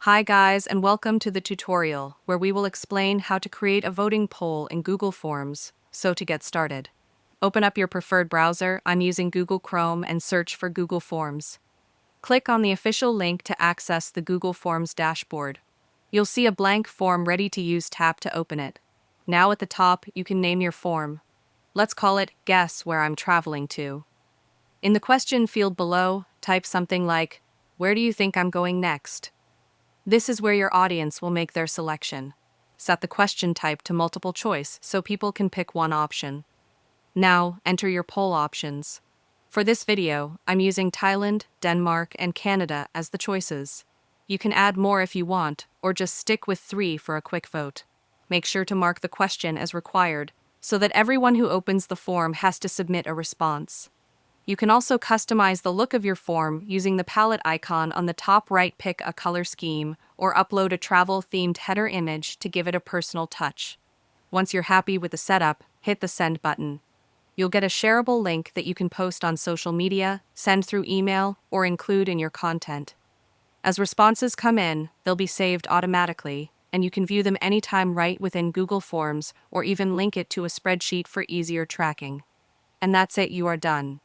Hi guys, and welcome to the tutorial where we will explain how to create a voting poll in Google Forms. So to get started, open up your preferred browser. I'm using Google Chrome and search for Google Forms. Click on the official link to access the Google Forms dashboard. You'll see a blank form ready to use tab to open it. Now at the top, you can name your form. Let's call it Guess Where I'm Traveling To. In the question field below, type something like, "Where do you think I'm going next?" This is where your audience will make their selection. Set the question type to multiple choice so people can pick one option. Now, enter your poll options. For this video, I'm using Thailand, Denmark, and Canada as the choices. You can add more if you want, or just stick with 3 for a quick vote. Make sure to mark the question as required, so that everyone who opens the form has to submit a response. You can also customize the look of your form using the palette icon on the top right. Pick a color scheme or upload a travel-themed header image to give it a personal touch. Once you're happy with the setup, hit the send button. You'll get a shareable link that you can post on social media, send through email, or include in your content. As responses come in, they'll be saved automatically, and you can view them anytime right within Google Forms or even link it to a spreadsheet for easier tracking. And that's it, you are done.